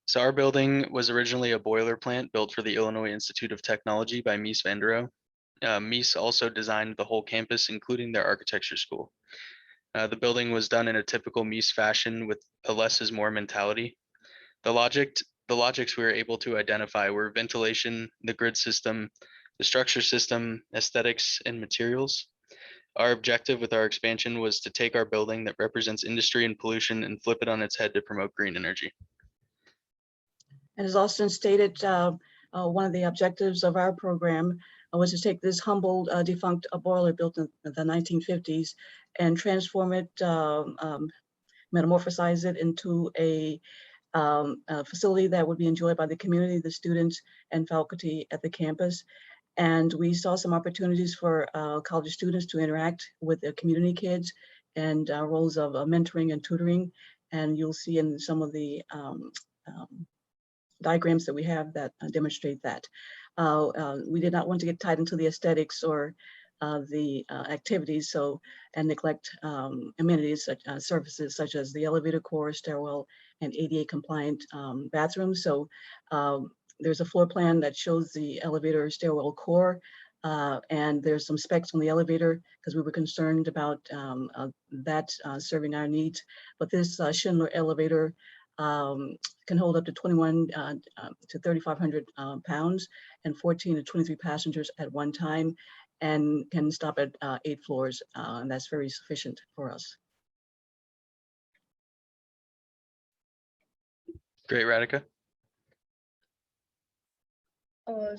So our building was originally a boiler plant built for the Illinois Institute of Technology by Mies van der Rohe. Mies also designed the whole campus, including their architecture school. The building was done in a typical Mies fashion with a less is more mentality. The logic, the logics we were able to identify were ventilation, the grid system, the structure system, aesthetics, and materials. Our objective with our expansion was to take our building that represents industry and pollution and flip it on its head to promote green energy. And as Austin stated, one of the objectives of our program was to take this humble, defunct boiler built in the 1950s and transform it, metamorphosize it into a facility that would be enjoyed by the community, the students, and faculty at the campus. And we saw some opportunities for college students to interact with the community kids and roles of mentoring and tutoring. And you'll see in some of the diagrams that we have that demonstrate that. We did not want to get tied into the aesthetics or the activities, and neglect amenities, services such as the elevator core, stairwell, and ADA compliant bathrooms. So there's a floor plan that shows the elevator stairwell core, and there's some specs on the elevator because we were concerned about that serving our needs. But this Schindler elevator can hold up to 21 to 3,500 pounds and 14 to 23 passengers at one time, and can stop at 8 floors, and that's very sufficient for us. Great, Radhika.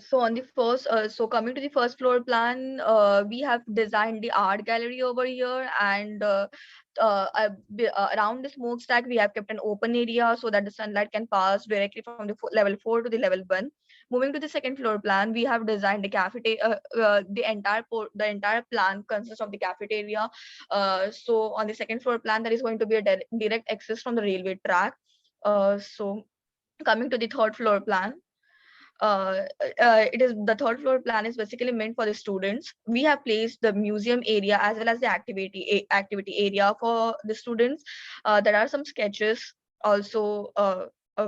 So coming to the first floor plan, we have designed the art gallery over here, and around the smokestack, we have kept an open area so that the sunlight can pass directly from the level 4 to the level 1. Moving to the second floor plan, we have designed the cafeteria. The entire plan consists of the cafeteria. So on the second floor plan, there is going to be a direct access from the railway track. So coming to the third floor plan. The third floor plan is basically meant for the students. We have placed the museum area as well as the activity area for the students. There are some sketches also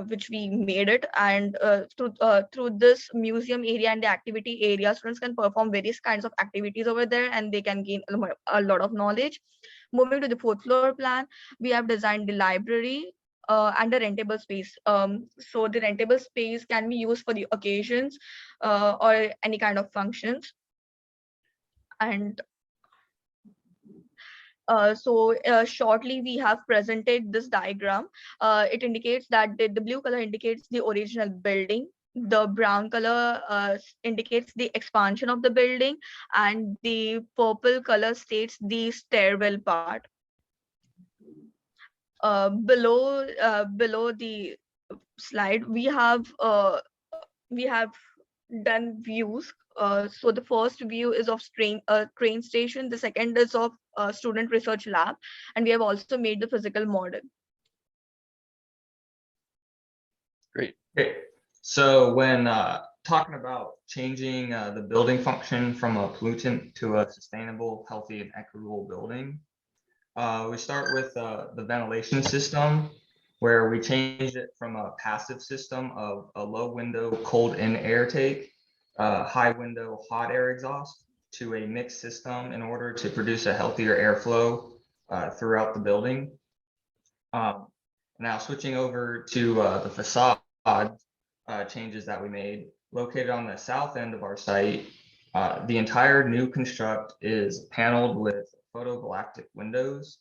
which we made it, and through this museum area and the activity area, students can perform various kinds of activities over there, and they can gain a lot of knowledge. Moving to the fourth floor plan, we have designed the library and a rentable space. So the rentable space can be used for the occasions or any kind of functions. And shortly we have presented this diagram. It indicates that the blue color indicates the original building. The brown color indicates the expansion of the building, and the purple color states the stairwell part. Below the slide, we have done views. So the first view is of train station. The second is of student research lab, and we have also made the physical model. Great. Okay. So when talking about changing the building function from a pollutant to a sustainable, healthy, and equitable building, we start with the ventilation system, where we changed it from a passive system of a low window cold in air take, high window hot air exhaust, to a mixed system in order to produce a healthier airflow throughout the building. Now switching over to the facade changes that we made. Located on the south end of our site, the entire new construct is paneled with photovoltaic windows,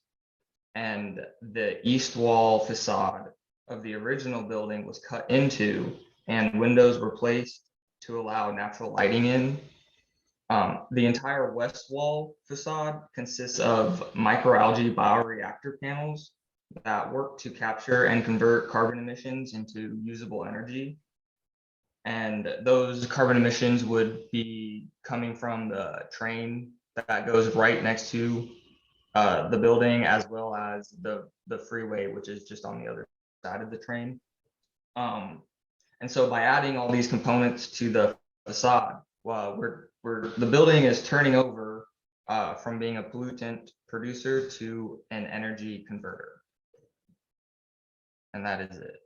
and the east wall facade of the original building was cut into, and windows were placed to allow natural lighting in. The entire west wall facade consists of microalgae bioreactor panels that work to capture and convert carbon emissions into usable energy. And those carbon emissions would be coming from the train that goes right next to the building, as well as the freeway, which is just on the other side of the train. And so by adding all these components to the facade, the building is turning over from being a pollutant producer to an energy converter. And that is it.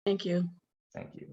Thank you. Thank you.